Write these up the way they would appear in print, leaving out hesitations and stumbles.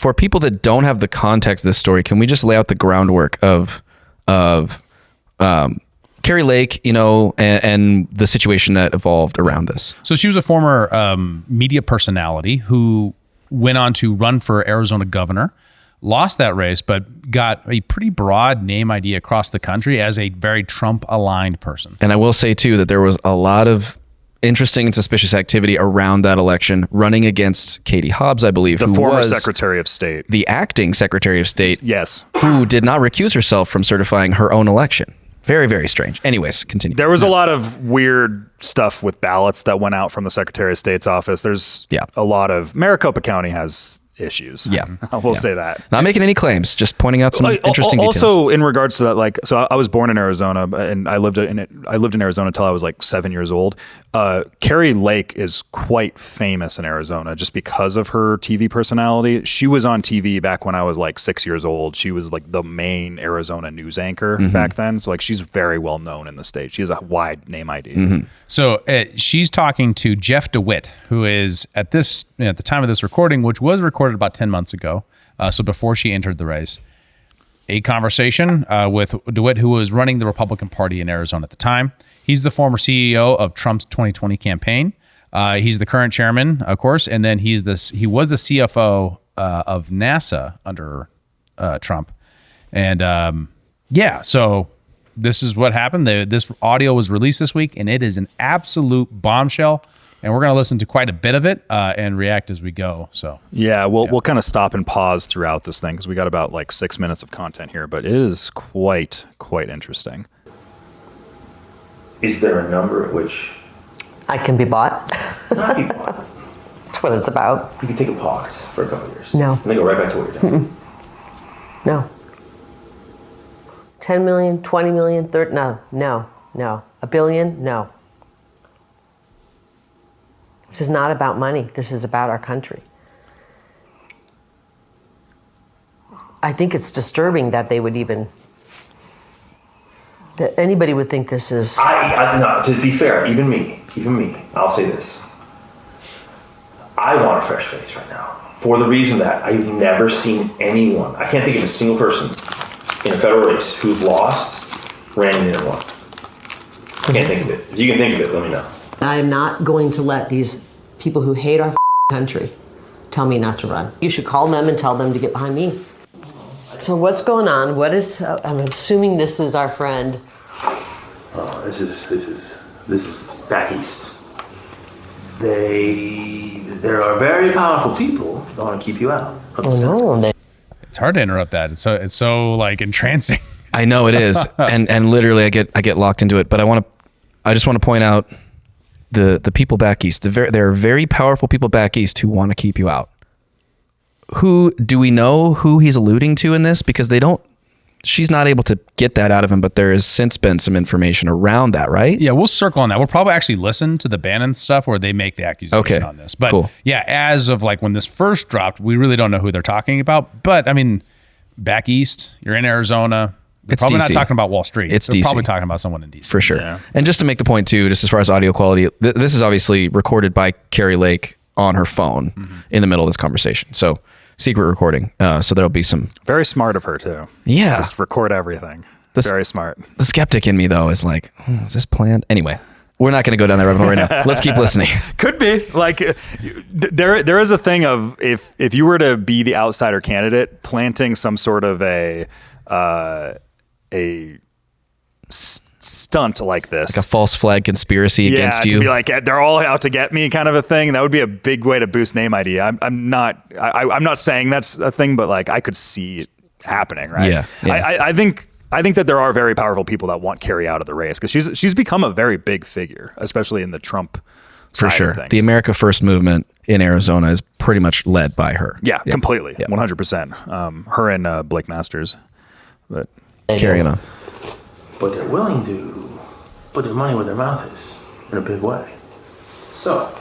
for people that don't have the context of this story, can we just lay out the groundwork of Kari Lake, and the situation that evolved around this? So she was a former media personality who went on to run for Arizona governor, lost that race, but got a pretty broad name ID across the country as a very Trump-aligned person. And I will say, too, that there was a lot of interesting and suspicious activity around that election, running against Katie Hobbs, I believe, the who former was Secretary of State. the acting Secretary of State, Yes. who did not recuse herself from certifying her own election. Very, very strange. Anyways, continue. There was a lot of weird stuff with ballots that went out from the Secretary of State's office. There's a lot of... Maricopa County has issues. Yeah. I will say that. Not making any claims, just pointing out some interesting details. Also, in regards to that, so I was born in Arizona, and I lived in Arizona until I was like 7 years old. Kari Lake is quite famous in Arizona just because of her TV personality. She was on TV back when I was like 6 years old. She was like the main Arizona news anchor back then. So like she's very well known in the state. She has a wide name ID. So she's talking to Jeff DeWitt, who is at the time of this recording, which was recorded about 10 months ago. So before she entered the race, a conversation with DeWitt, who was running the Republican Party in Arizona at the time. He's the former CEO of Trump's 2020 campaign. He's the current chairman, of course, and then he was the CFO of NASA under Trump. And so this is what happened. This audio was released this week, and it is an absolute bombshell. And we're going to listen to quite a bit of it and react as we go. So we'll kind of stop and pause throughout this thing because we got about like 6 minutes of content here, but it is quite interesting. Is there a number at which I can be bought? not be bought? That's what it's about. You can take a pause for a couple of years. No. And then go right back to what you're doing. No. 10 million, 20 million, 30, no. A billion, no. This is not about money. This is about our country. I think it's disturbing that they would that anybody would think this is... No, to be fair, even me, I'll say this. I want a fresh face right now for the reason that I've never seen anyone, I can't think of a single person in a federal race who lost, ran in and won. I can't think of it. If you can think of it, let me know. I am not going to let these people who hate our country tell me not to run. You should call them and tell them to get behind me. So what's going on? What is? I'm assuming this is our friend. This is back east. There are very powerful people that want to keep you out. Oh no! it's hard to interrupt that. It's so like entrancing. I know it is, and literally I get locked into it. But I just want to point out the people back east. There are very powerful people back east who want to keep you out. Who do we know who he's alluding to in this? Because she's not able to get that out of him, but there has since been some information around that, right? Yeah, we'll circle on that. We'll probably actually listen to the Bannon stuff where they make the accusation on this. But cool. Yeah, as of like when this first dropped, we really don't know who they're talking about. But I mean, back east, you're in Arizona. They're It's probably DC. not talking about Wall Street. It's They're DC. probably talking about someone in DC. For sure. Yeah. And just to make the point too, just as far as audio quality, this is obviously recorded by Kari Lake on her phone in the middle of this conversation. So secret recording. So there'll be some... Very smart of her too. Yeah. Just record everything. Very smart. The skeptic in me though is like, is this planned? Anyway, we're not going to go down that rabbit hole right now. Let's keep listening. Could be. Like there is a thing of if you were to be the outsider candidate, planting some sort of a stunt like this, Like a false flag conspiracy against you. to be like they're all out to get me kind of a thing. That would be a big way to boost name ID. I'm not saying that's a thing, but like I could see it happening, right? Yeah. I think that there are very powerful people that want Kari out of the race because she's become a very big figure, especially in the Trump side For sure. of things. The America First movement in Arizona is pretty much led by her. Yeah, completely. 100%. Her and Blake Masters. But Carrying on. But they're willing to put their money where their mouth is in a big way. So,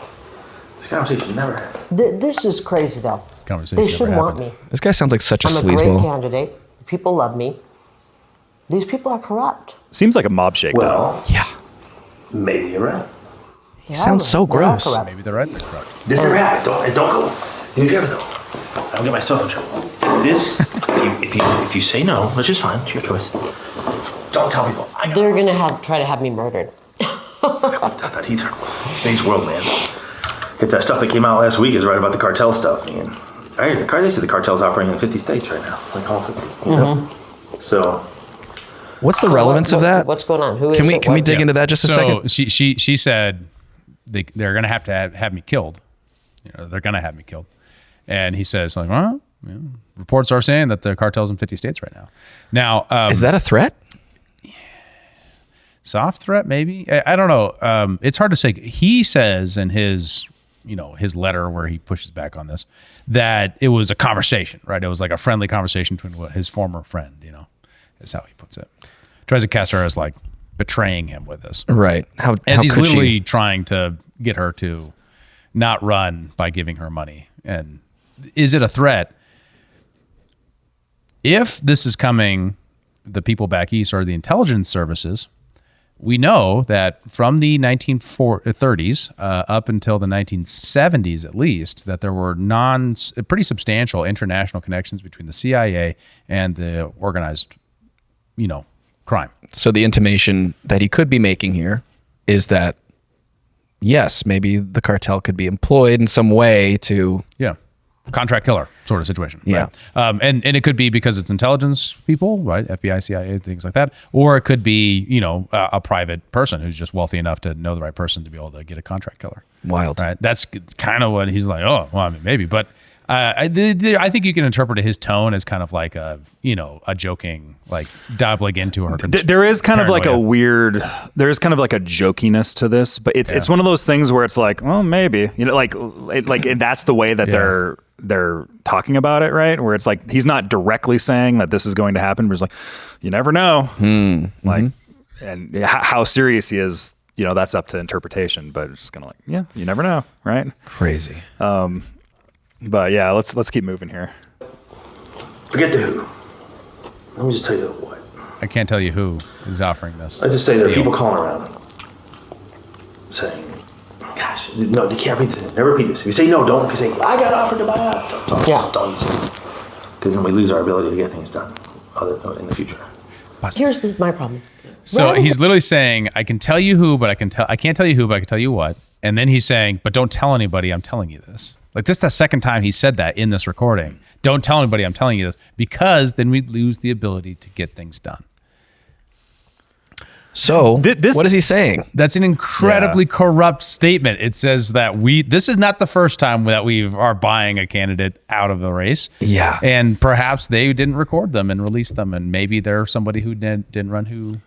this conversation never happened. This is crazy, though. This conversation They should never want happened. me. This guy sounds like such a I'm a great sleazeball. candidate. People love me. These people are corrupt. seems like a mob shakedown. Well, Yeah. maybe you're right. He sounds so They are gross. corrupt. Maybe they're right. They're correct. This never happened. Don't go. Do me a favor though. I'll get myself in trouble. This, if you say no, which is fine, it's your choice. Don't tell people. They're gonna try to have me murdered. I won't do that either. Today's world, man. If that stuff that came out last week is right about the cartel stuff, man. They say the cartel's operating in 50 states right now, like all 50. You know? So, What's the relevance of that? What's going on? Who is Can we it? can we What? dig into that just a second? So she said they're going to have me killed. You know, they're going to have me killed. And he says, like, well, you know, reports are saying that the cartel's in 50 states right now. Now, Is that a threat? soft threat, maybe? I don't know. It's hard to say. He says in his letter where he pushes back on this, that it was a conversation, right? It was like a friendly conversation between his former friend, is how he puts it. Tries to cast her as like betraying him with this. Right. How He's could literally she? trying to get her to not run by giving her money. And is it a threat? If this is coming, the people back east are the intelligence services. We know that from the 1930s up until the 1970s, at least, that there were pretty substantial international connections between the CIA and the organized, crime. So the intimation that he could be making here is that, yes, maybe the cartel could be employed in some way to... Yeah. Contract killer sort of situation. Yeah. Right? And it could be because it's intelligence people, right? FBI, CIA, things like that. Or it could be, a private person who's just wealthy enough to know the right person to be able to get a contract killer. Wild. Right. That's kind of what he's like, oh, well, I mean, maybe. But I think you can interpret his tone as kind of like a joking, like dabbling into her. There is kind of like a paranoia. there is kind of like a jokiness to this, but it's one of those things where it's like, well, maybe, like that's the way that they're talking about it, right? Where it's like, he's not directly saying that this is going to happen, but it's like, you never know. Like, and how serious he is, that's up to interpretation, but it's just kind of like, yeah, you never know. Right. Crazy. But yeah, let's keep moving here. forget the who. Let me just tell you the what. I can't tell you who is offering this. I just say there are people calling around saying, gosh, no, you can't repeat this. Never repeat this. If you say no, don't. If you say, I got offered to buy out. Don't use it. Because then we lose our ability to get things done in the future. Here's my problem. So he's literally saying, I can tell you who, but I can't tell you who, but I can tell you what. And then he's saying, but don't tell anybody I'm telling you this. Like, this is the second time he said that in this recording. Don't tell anybody I'm telling you this, because then we lose the ability to get things done. So what is he saying? That's an incredibly corrupt statement. It says that this is not the first time that we are buying a candidate out of the race. Yeah. And perhaps they didn't record them and release them. And maybe there's somebody who didn't run who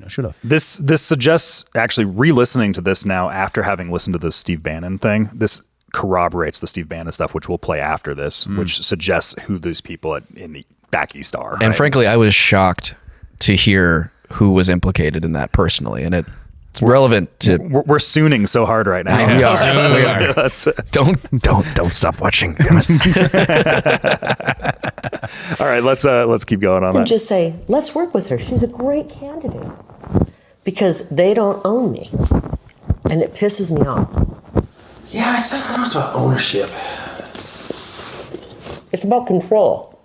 should have. This suggests, actually re-listening to this now after having listened to the Steve Bannon thing, this corroborates the Steve Bannon stuff, which we'll play after this, which suggests who those people in the back east are. And frankly, I was shocked to hear who was implicated in that personally, and it's relevant to. We're sooning so hard right now. We are. We are. That's it. Don't stop watching. Damn it. All right, let's keep going on And that. just say, let's work with her. She's a great candidate. Because they don't own me. And it pisses me off. Yeah, I said I don't know, it's about ownership. It's about control.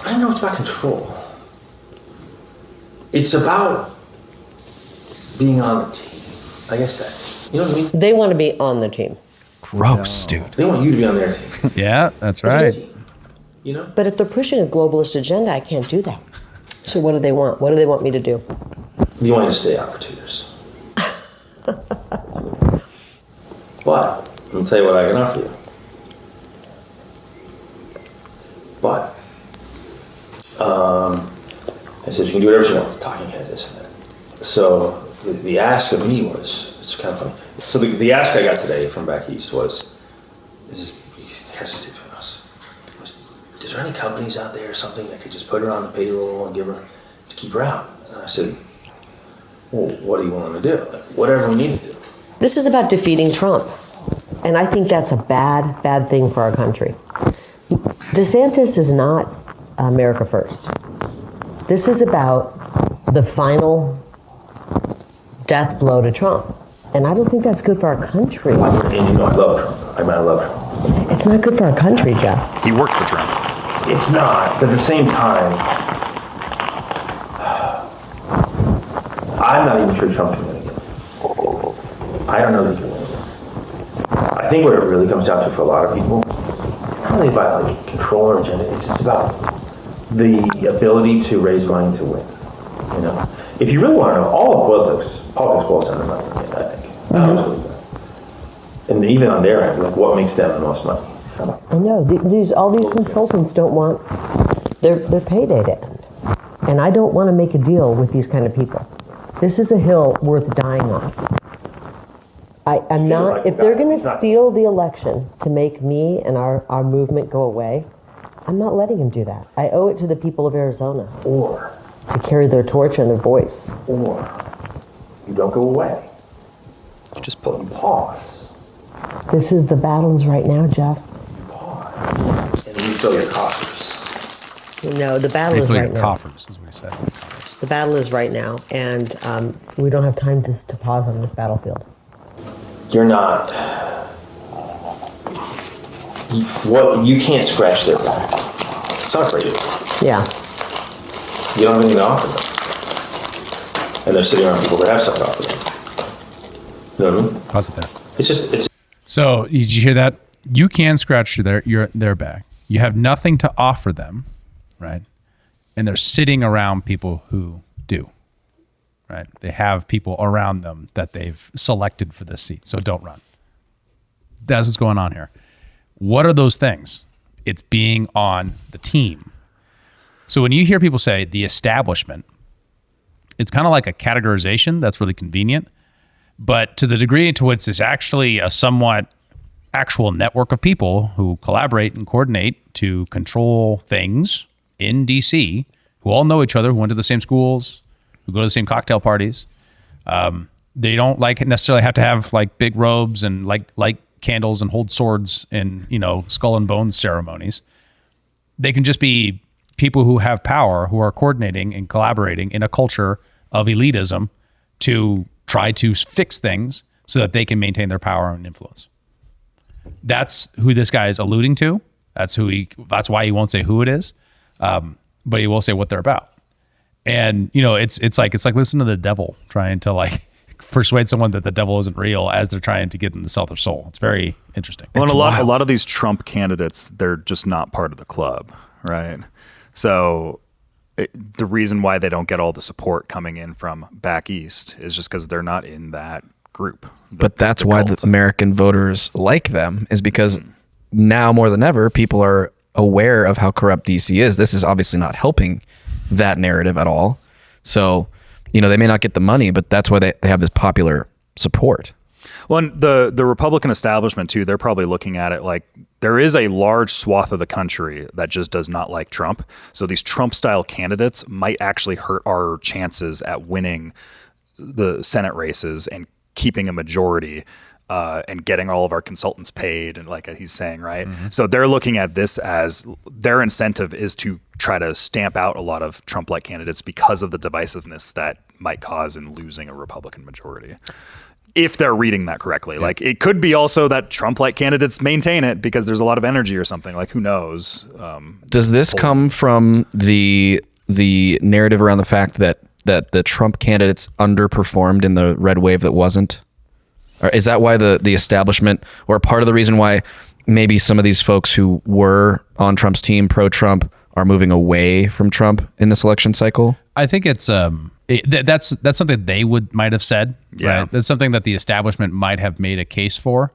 I don't know it's about control. It's about being on the team. I guess that's, you know what I mean? They want to be on the team. Gross, dude. They want you to be on their team. Yeah, that's It's right. their team, you know? But if they're pushing a globalist agenda, I can't do that. So what do they want? What do they want me to do? You want to stay out for 2 years. But, let me tell you what I can offer you. But, I said, you can do whatever she wants, talking head, this and that. So, the ask of me was, it's kind of funny. So, the ask I got today from back east was, it has to stay between us. Is there any companies out there or something that could just put her on the payroll and give her, to keep her out? And I said, well, what are you willing to do? Like, whatever we need to do. This is about defeating Trump. And I think that's a bad, bad thing for our country. DeSantis is not America first. This is about the final death blow to Trump. And I don't think that's good for our country. And you know I love Trump. I love Trump. It's not good for our country, Jeff. He worked for Trump. It's not, but at the same time, I'm not even sure Trump can win again. I don't know that he can win again. I think what it really comes down to for a lot of people, it's not really about like control or agenda. It's just about the ability to raise money to win. You know, if you really want to know, all of politics boils down to money. I think. And even on their end, like what makes them the most money? I know all these consultants don't want their payday to end, and I don't want to make a deal with these kind of people. This is a hill worth dying on. I'm not. If they're going to steal the election to make me and our movement go away, I'm not letting them do that. I owe it to the people of Arizona, Or to carry their torch and their voice. Or you don't go away. You just pause. Pause. This is the battles right now, Jeff. Pause. And then you fill your coffers. No, the battle is Refill right your now. coffers, is what he said. The battle is right now, and we don't have time to pause on this battlefield. You're not. You can't scratch their back. It's not for you. Yeah. You don't have anything to offer them. And they're sitting around people that have something to offer them. You know what I mean? Pause it there. It's So did you hear that? You can scratch their back. You have nothing to offer them, right? And they're sitting around people who do, right? They have people around them that they've selected for this seat. So don't run. That's what's going on here. What are those things? It's being on the team. So when you hear people say the establishment, it's kind of like a categorization that's really convenient. But to the degree to which it's actually a somewhat actual network of people who collaborate and coordinate to control things in DC, who all know each other, who went to the same schools, who go to the same cocktail parties. They don't necessarily have to have like big robes and light candles and hold swords in, skull and bones ceremonies. They can just be people who have power, who are coordinating and collaborating in a culture of elitism to try to fix things so that they can maintain their power and influence. That's who this guy is alluding to. That's why he won't say who it is. But he will say what they're about. And it's like listening to the devil trying to persuade someone that the devil isn't real as they're trying to get them to sell their soul. It's very interesting. Well, and It's a wild. lot of these Trump candidates, they're just not part of the club, right? So the reason why they don't get all the support coming in from back east is just because they're not in that group. But that's why the American voters like them, is because now more than ever, people are aware of how corrupt DC is. This is obviously not helping that narrative at all. So, they may not get the money, but that's why they have this popular support. Well, and the Republican establishment too, they're probably looking at it like there is a large swath of the country that just does not like Trump. So these Trump-style candidates might actually hurt our chances at winning the Senate races and keeping a majority and getting all of our consultants paid, and like he's saying, right? Mm-hmm. So they're looking at this as their incentive is to try to stamp out a lot of Trump-like candidates because of the divisiveness that might cause in losing a Republican majority. If they're reading that correctly. Yeah. It could be also that Trump-like candidates maintain it because there's a lot of energy or something. Who knows? Does this come from the narrative around the fact that the Trump candidates underperformed in the red wave that wasn't? Or is that why the establishment, or part of the reason why maybe some of these folks who were on Trump's team, pro-Trump, are moving away from Trump in this election cycle? I think it's that's something they might have said. Yeah, right? That's something that the establishment might have made a case for.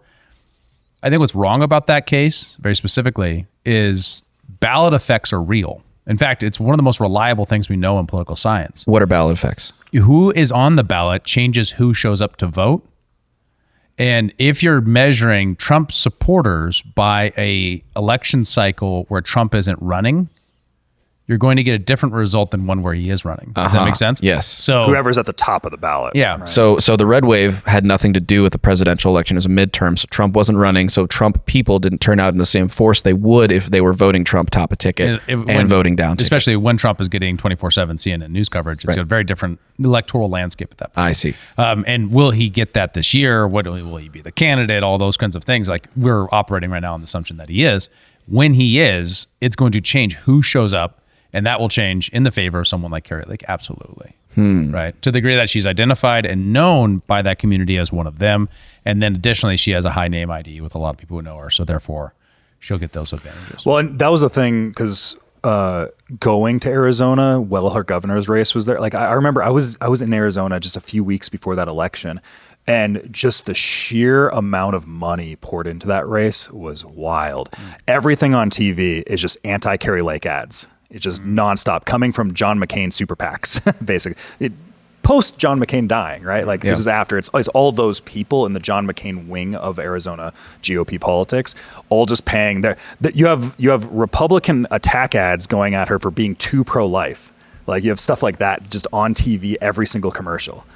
I think what's wrong about that case, very specifically, is ballot effects are real. In fact, it's one of the most reliable things we know in political science. What are ballot effects? Who is on the ballot changes who shows up to vote. And if you're measuring Trump supporters by a election cycle where Trump isn't running, you're going to get a different result than one where he is running. Does that make sense? Yes. So Whoever's at the top of the ballot. Yeah. right? So the red wave had nothing to do with the presidential election. It was a midterm. So Trump wasn't running. So Trump people didn't turn out in the same force they would if they were voting Trump top a ticket and voting down ticket. especially when Trump is getting 24/7 CNN news coverage. It's a very different electoral landscape at that point. I see. And will he get that this year? Will he be the candidate? All those kinds of things. Like we're operating right now on the assumption that he is. When he is, it's going to change who shows up, and that will change in the favor of someone like Kari Lake. Absolutely. Right. To the degree that she's identified and known by that community as one of them. And then additionally, she has a high name ID with a lot of people who know her. So therefore, she'll get those advantages. Well, and that was the thing because going to Arizona while her governor's race was there. Like I remember I was in Arizona just a few weeks before that election, and just the sheer amount of money poured into that race was wild. Everything on TV is just anti-Kari Lake ads. It's just nonstop coming from John McCain super PACs, basically. Post John McCain dying, right? Like this is after it's all those people in the John McCain wing of Arizona GOP politics, all just paying their. You have Republican attack ads going at her for being too pro-life. Like you have stuff like that just on TV every single commercial.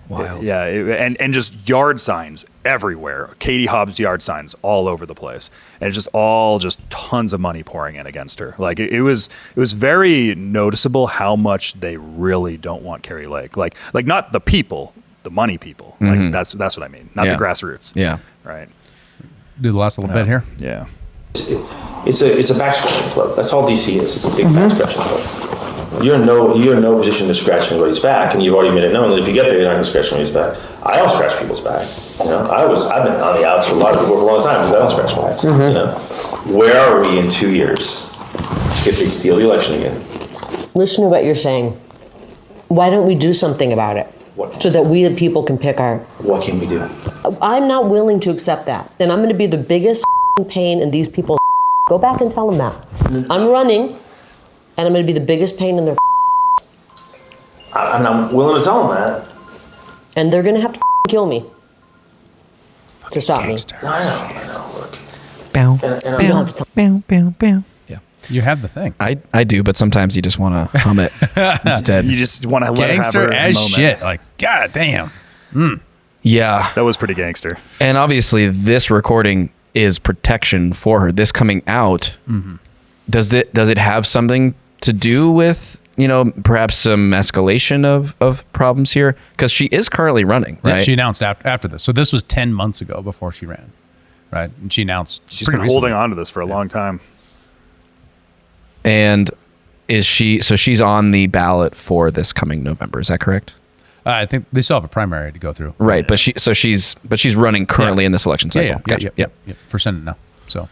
Wild. And just yard signs everywhere. Katie Hobbs yard signs all over the place, and it's just tons of money pouring in against her. Like it was very noticeable how much they really don't want Kari Lake. Like not the people, the money people. Like that's what I mean. Not the grassroots. Yeah. Right. Do the last little bit here. Yeah. It's a back scratching club. That's all DC is. It's a big back scratching club. You're in no position to scratch anybody's back, and you've already made it known that if you get there, you're not going to scratch anybody's back. I don't scratch people's back. You know, I've been on the outs for a lot of people for a long time because I don't scratch backs. You know, where are we in 2 years if they steal the election again? Listen to what you're saying. Why don't we do something about it? What? So that we the people can pick our... What can we do? I'm not willing to accept that. Then I'm going to be the biggest pain in these people's... Go back and tell them that. I'm running, and I'm going to be the biggest pain in their... I'm willing to tell them that. And they're going to have to kill me to stop me. I know. Look. Bow, And You don't have to tell bow. Yeah. You have the thing. I do, but sometimes you just want to hum it instead. You just want to let her have Gangster her as moment. shit. Like, god damn. Yeah. That was pretty gangster. And obviously this recording is protection for her. This coming out, does it have something to do with, perhaps some escalation of problems here? Because she is currently running, right? Yeah, she announced after this. So this was 10 months ago before she ran, right? And she announced She's pretty been recently. holding on to this for a long time. And she's on the ballot for this coming November. Is that correct? I think they still have a primary to go through. Right. But she's running currently in this election cycle. Yeah, for Senate now. So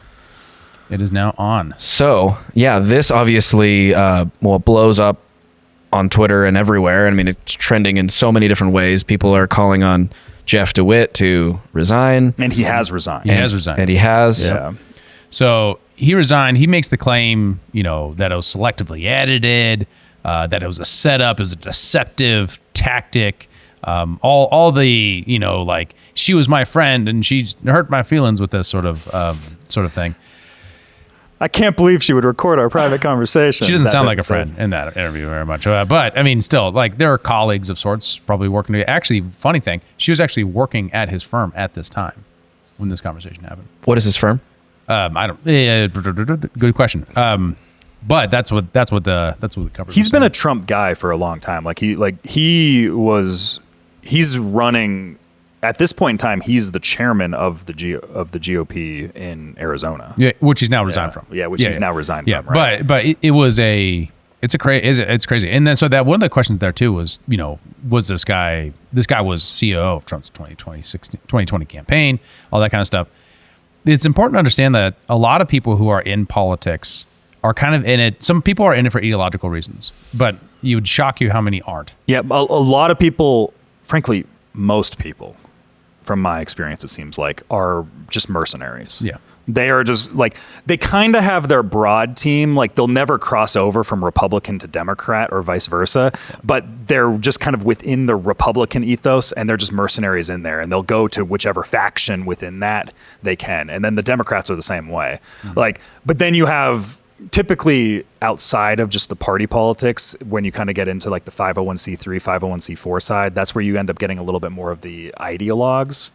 it is now on. So yeah, this obviously blows up on Twitter and everywhere. I mean, it's trending in so many different ways. People are calling on Jeff DeWitt to resign. And he has resigned. He has resigned. And he has. Yeah. So he resigned. He makes the claim, that it was selectively edited, that it was a setup, it was a deceptive tactic. All the, like she was my friend and she hurt my feelings with this sort of thing. I can't believe she would record our private conversation. She doesn't That sound type like a of stuff. friend in that interview very much. But I mean, still, like there are colleagues of sorts probably working together. Actually, funny thing, she was actually working at his firm at this time when this conversation happened. What is his firm? I don't. Good question. But that's what the cover. He's been a Trump guy for a long time. He's running at this point in time. He's the chairman of the GOP in Arizona. Yeah, which he's now resigned from. Yeah, which he's now resigned Yeah, from. Right? but it's crazy. And then so that one of the questions there too was, was this guy was CEO of Trump's 2020 campaign, all that kind of stuff. It's important to understand that a lot of people who are in politics are kind of in it. Some people are in it for ideological reasons, but it would shock you how many aren't. Yeah, a lot of people, frankly, most people, from my experience, it seems like, are just mercenaries. Yeah. They are just they kind of have their broad team. Like they'll never cross over from Republican to Democrat or vice versa, but they're just kind of within the Republican ethos and they're just mercenaries in there and they'll go to whichever faction within that they can. And then the Democrats are the same way. But then you have typically outside of just the party politics, when you kind of get into like the 501c3, 501c4 side, that's where you end up getting a little bit more of the ideologues,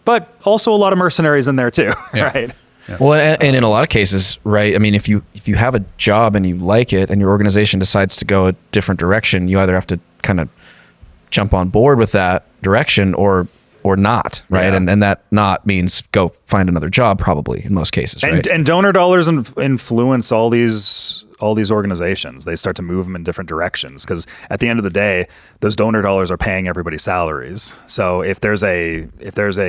but also a lot of mercenaries in there too, right? Yeah. Well, and in a lot of cases, right? I mean, if you have a job and you like it, and your organization decides to go a different direction, you either have to kind of jump on board with that direction or not, right? Yeah. And that not means go find another job, probably in most cases, right? And donor dollars influence all these organizations. They start to move them in different directions because at the end of the day, those donor dollars are paying everybody's salaries. So if there's a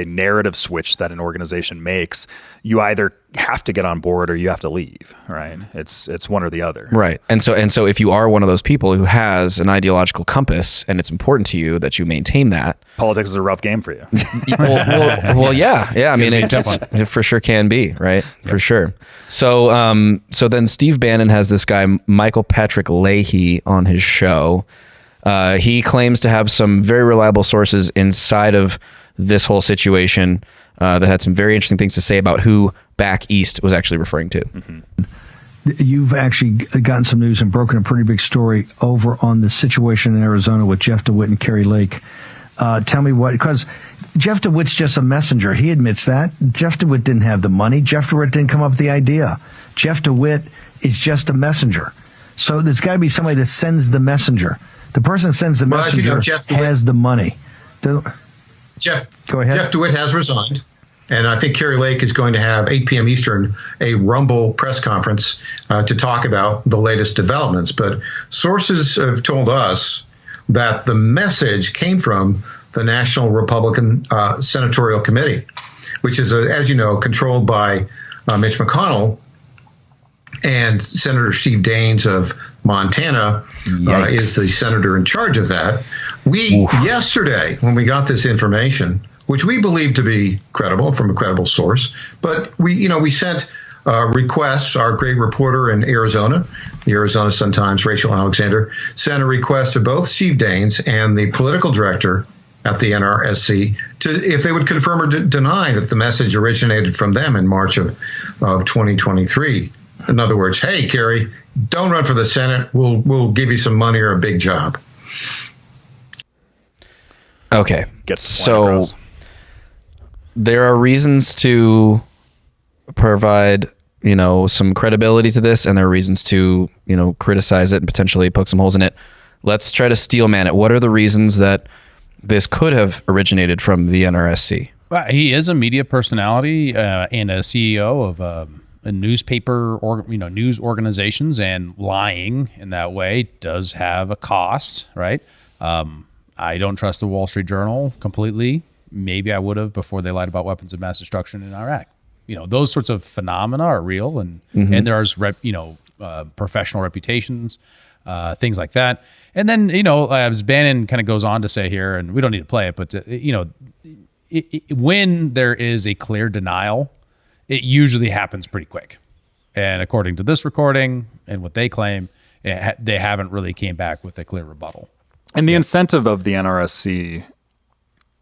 narrative switch that an organization makes, you either have to get on board or you have to leave, right? It's one or the other. Right. And so if you are one of those people who has an ideological compass and it's important to you that you maintain that, politics is a rough game for you. well, yeah. I mean, it for sure can be, right? Yep. For sure. So then Steve Bannon has this guy, Michael Patrick Leahy, on his show. He claims to have some very reliable sources inside of this whole situation that had some very interesting things to say about who Back East was actually referring to. Mm-hmm. You've actually gotten some news and broken a pretty big story over on the situation in Arizona with Jeff DeWitt and Kari Lake. Tell me what, because Jeff DeWitt's just a messenger. He admits that. Jeff DeWitt didn't have the money. Jeff DeWitt didn't come up with the idea. Jeff DeWitt is just a messenger. So there's got to be somebody that sends the messenger. The person that sends the messenger has the money. Go ahead. Jeff DeWitt has resigned. And I think Kari Lake is going to have 8 p.m. Eastern, a Rumble press conference to talk about the latest developments. But sources have told us that the message came from the National Republican Senatorial Committee, which is, as you know, controlled by Mitch McConnell, and Senator Steve Daines of Montana is the senator in charge of that. Yesterday, when we got this information, which we believe to be credible from a credible source, but we sent requests. Our great reporter in Arizona, the Arizona Sun-Times, Rachel Alexander, sent a request to both Steve Daines and the political director at the NRSC if they would confirm or deny that the message originated from them in March of 2023. In other words, hey, Kari, don't run for the Senate. We'll give you some money or a big job. Okay. So there are reasons to provide, some credibility to this, and there are reasons to, criticize it and potentially poke some holes in it. Let's try to steelman it. What are the reasons that this could have originated from the NRSC? He is a media personality and a CEO of a newspaper or news organizations, and lying in that way does have a cost, right? I don't trust the Wall Street Journal completely. Maybe I would have before they lied about weapons of mass destruction in Iraq. Those sorts of phenomena are real, and there's professional reputations, things like that. And then as Bannon kind of goes on to say here, and we don't need to play it, but when there is a clear denial, it usually happens pretty quick. And according to this recording and what they claim, they haven't really came back with a clear rebuttal. And the incentive of the NRSC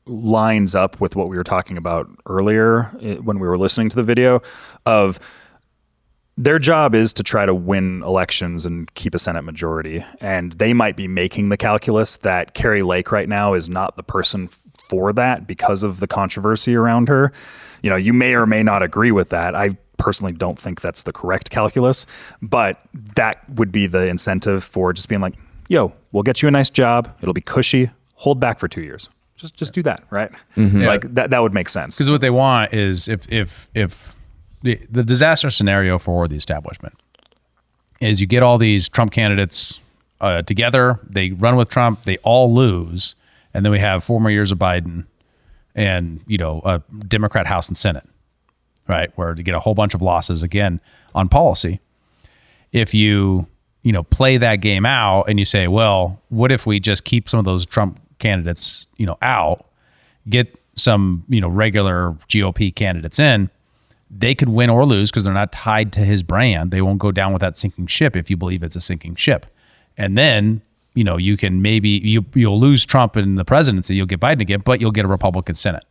lines up with what we were talking about earlier when we were listening to the video of their job is to try to win elections and keep a Senate majority. And they might be making the calculus that Kari Lake right now is not the person for that because of the controversy around her. You may or may not agree with that. I personally don't think that's the correct calculus, but that would be the incentive for just being like, yo, we'll get you a nice job. It'll be cushy. Hold back for 2 years. Just do that, right? Mm-hmm. Like that would make sense. Because what they want is if the disaster scenario for the establishment is you get all these Trump candidates together, they run with Trump, they all lose, and then we have 4 more years of Biden and a Democrat House and Senate, right? Where to get a whole bunch of losses again on policy. If you play that game out and you say, well, what if we just keep some of those Trump candidates, out, get some, regular GOP candidates in, they could win or lose because they're not tied to his brand. They won't go down with that sinking ship if you believe it's a sinking ship. And then, you can you'll lose Trump in the presidency, you'll get Biden again, but you'll get a Republican Senate.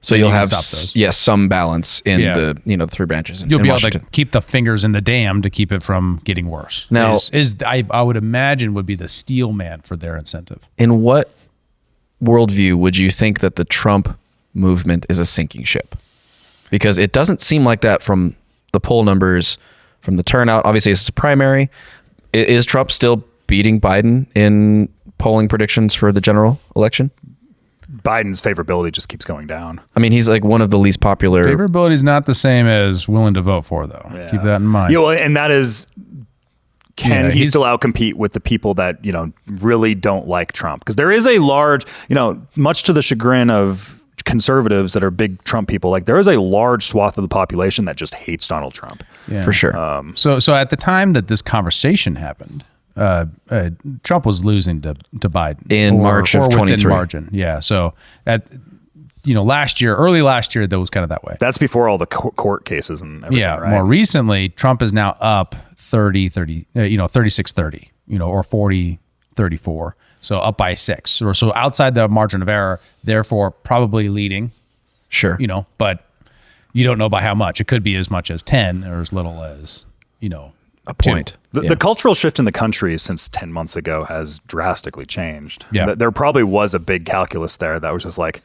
So then you'll you can have stop those. some balance in Yeah. the the three branches. You'll in be Washington. able to keep the fingers in the dam to keep it from getting worse. Now- I would imagine would be the steel man for their incentive. In what worldview would you think that the Trump movement is a sinking ship? Because it doesn't seem like that from the poll numbers, from the turnout. Obviously, it's a primary. Is Trump still beating Biden in polling predictions for the general election? Biden's favorability just keeps going down. I mean, he's like one of the least popular. Favorability is not the same as willing to vote for, though. Yeah. Keep that in mind. Yeah, well, and that is, can Yeah, he he's- still outcompete with the people that, really don't like Trump? Because there is a large, much to the chagrin of conservatives that are big Trump people, like there is a large swath of the population that just hates Donald Trump. Yeah. For sure. So at the time that this conversation happened, Trump was losing to Biden In March of within 23. margin. Yeah. So at early last year, that was kind of that way. That's before all the court cases and everything, Yeah. right? More recently, Trump is now up 36-30, or 40-34. So up by 6 or so outside the margin of error, therefore probably leading, Sure. but you don't know by how much. It could be as much as 10 or as little as, A point. The cultural shift in the country since 10 months ago has drastically changed. Yeah. There probably was a big calculus there that was just like,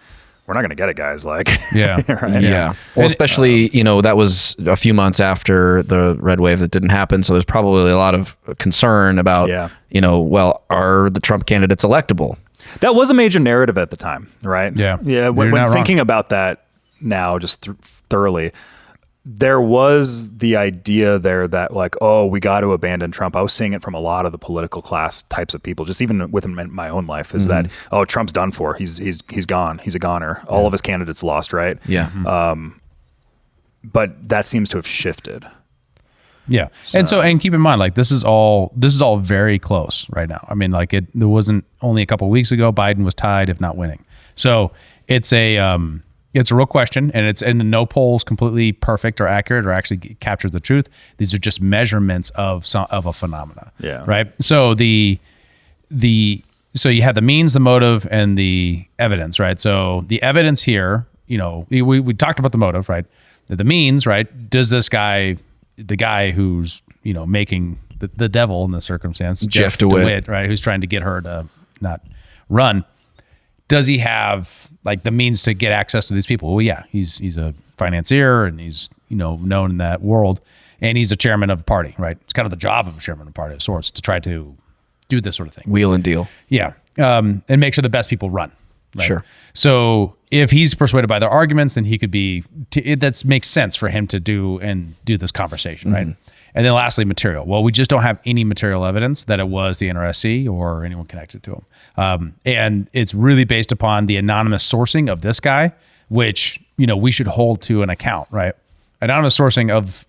we're not going to get it, guys. Like, Yeah. right? Yeah. Well, especially, that was a few months after the red wave that didn't happen. So there's probably a lot of concern about, Yeah. well, are the Trump candidates electable? That was a major narrative at the time, right? Yeah. Yeah. When You're not thinking about that now, just thoroughly, there was the idea there that like, oh, we got to abandon Trump. I was seeing it from a lot of the political class types of people, just even within my own life, is that, oh, Trump's done for. He's gone. He's a goner. All of his candidates lost, right? Yeah. But that seems to have shifted. Yeah. And keep in mind, like this is all very close right now. I mean, like there wasn't only a couple of weeks ago, Biden was tied, if not winning. So it's a real question, and no poll's completely perfect or accurate or actually captures the truth. These are just measurements of a phenomena. Yeah. Right. So so you have the means, the motive, and the evidence, right? So the evidence here, we talked about the motive, right? The means, right? Does this guy, the guy who's, making the devil in this circumstance, Jeff DeWitt, right? Who's trying to get her to not run. Does he have like the means to get access to these people? Well, yeah, he's a financier and he's, known in that world, and he's a chairman of a party, right? It's kind of the job of a chairman of a party of sorts to try to do this sort of thing. Wheel and deal. Yeah. And make sure the best people run. Right? Sure. So if he's persuaded by their arguments, then he could be, that makes sense for him to do this conversation, right? And then lastly, material. Well, we just don't have any material evidence that it was the NRSC or anyone connected to him. And it's really based upon the anonymous sourcing of this guy, which, we should hold to an account, right? Anonymous sourcing of,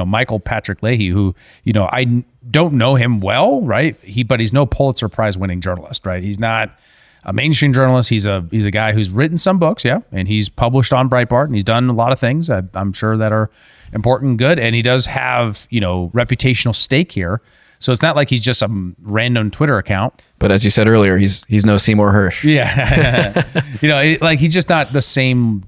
Michael Patrick Leahy, who, I don't know him well, right? But he's no Pulitzer Prize winning journalist, right? He's not a mainstream journalist. He's a guy who's written some books, yeah, and he's published on Breitbart, and he's done a lot of things I'm sure that are important and good, and he does have reputational stake here. So it's not like he's just some random Twitter account. But as you said earlier, he's no Seymour Hersh. Yeah, like he's just not the same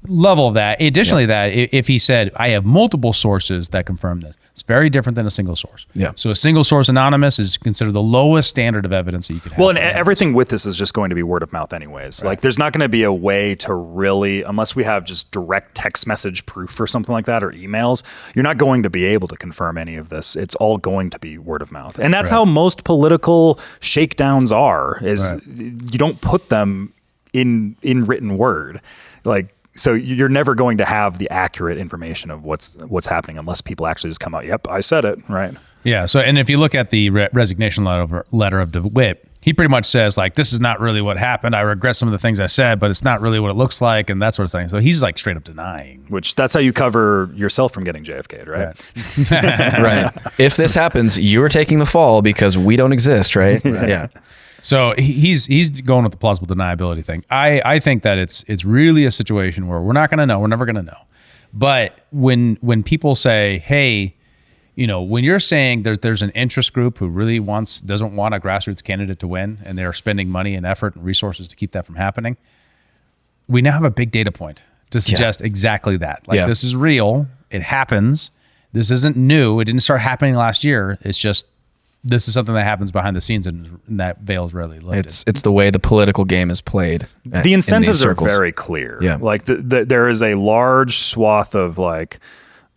level of that. Additionally, that if he said, I have multiple sources that confirm this, it's very different than a single source. Yeah. So a single source anonymous is considered the lowest standard of evidence that you could have. Well, and everything with this is just going to be word of mouth anyways. Right. Like there's not going to be a way to really, unless we have just direct text message proof or something like that, or emails, you're not going to be able to confirm any of this. It's all going to be word of mouth. And that's how most political shakedowns are, is you don't put them in written word. Like, so you're never going to have the accurate information of what's happening unless people actually just come out, yep, I said it, right? Yeah. So, and if you look at the resignation letter of DeWitt, he pretty much says like, this is not really what happened. I regret some of the things I said, but it's not really what it looks like, and that sort of thing. So he's like straight up denying. Which that's how you cover yourself from getting JFK'd, right? Right. If this happens, you're taking the fall because we don't exist, right? Yeah. So he's going with the plausible deniability thing. I think that it's really a situation where we're not going to know. We're never going to know. But when people say, hey, when you're saying there's an interest group who really doesn't want a grassroots candidate to win, and they're spending money and effort and resources to keep that from happening, we now have a big data point to suggest exactly that. Like, Yeah. this is real. It happens. This isn't new. It didn't start happening last year. It's just, this is something that happens behind the scenes, and that veil's rarely lifted. It's the way the political game is played. The incentives are very clear. Yeah. Like there is a large swath of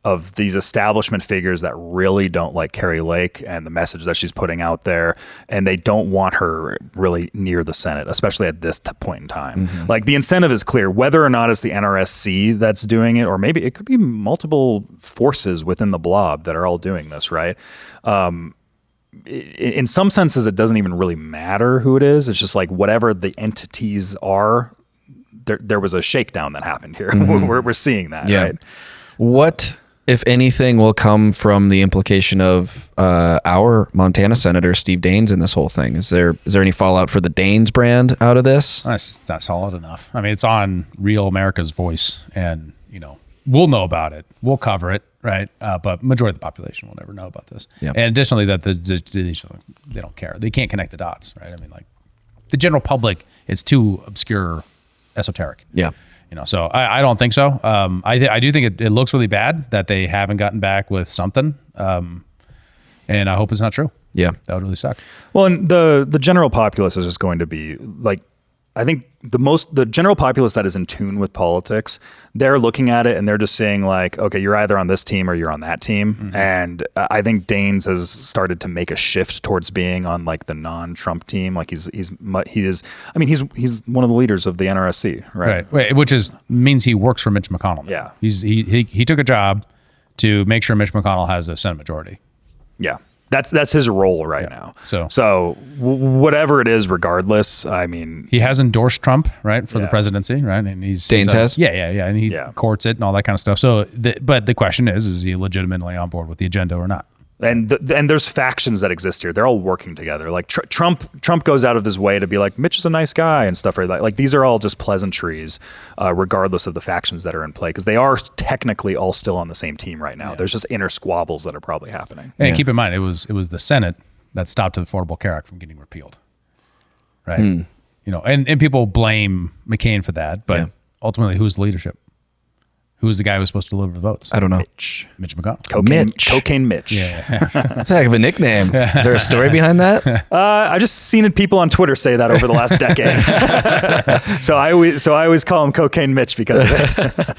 of these establishment figures that really don't like Kari Lake and the message that she's putting out there, and they don't want her really near the Senate, especially at this point in time. Like, the incentive is clear, whether or not it's the NRSC that's doing it, or maybe it could be multiple forces within the blob that are all doing this, right? In some senses, it doesn't even really matter who it is. It's just like whatever the entities are, there was a shakedown that happened here. We're seeing that, right? What, if anything, will come from the implication of our Montana Senator Steve Daines in this whole thing? Is there any fallout for the Daines brand out of this? That's not solid enough. I mean, it's on Real America's Voice, and we'll know about it. We'll cover it, right? But majority of the population will never know about this. Yep. And additionally, that they don't care. They can't connect the dots, right? I mean, like, the general public is too obscure, esoteric. Yeah. So I don't think so. I do think it looks really bad that they haven't gotten back with something. And I hope it's not true. Yeah. That would really suck. Well, and the general populace is just going to be like, I think the general populace that is in tune with politics, they're looking at it and they're just saying like, okay, you're either on this team or you're on that team. And I think Daines has started to make a shift towards being on like the non-Trump team. Like he's one of the leaders of the NRSC, right? Right. Which means he works for Mitch McConnell. Yeah. He took a job to make sure Mitch McConnell has a Senate majority. Yeah. That's his role right now. So whatever it is, regardless, I mean, he has endorsed Trump, right, for the presidency, right? And Daines has? Yeah. And he courts it and all that kind of stuff. So, but the question is he legitimately on board with the agenda or not? And there's factions that exist here. They're all working together. Like Trump goes out of his way to be like, Mitch is a nice guy and stuff like that. Like, these are all just pleasantries, regardless of the factions that are in play, because they are technically all still on the same team right now. There's just inner squabbles that are probably happening. And keep in mind, it was the Senate that stopped the Affordable Care Act from getting repealed, right? And people blame McCain for that, but ultimately, who's the leadership? Who's the guy who was supposed to deliver the votes? I don't know. Mitch McConnell. Cocaine Mitch. Yeah. That's a heck of a nickname. Is there a story behind that? I just seen people on Twitter say that over the last decade. So I always call him Cocaine Mitch because of it.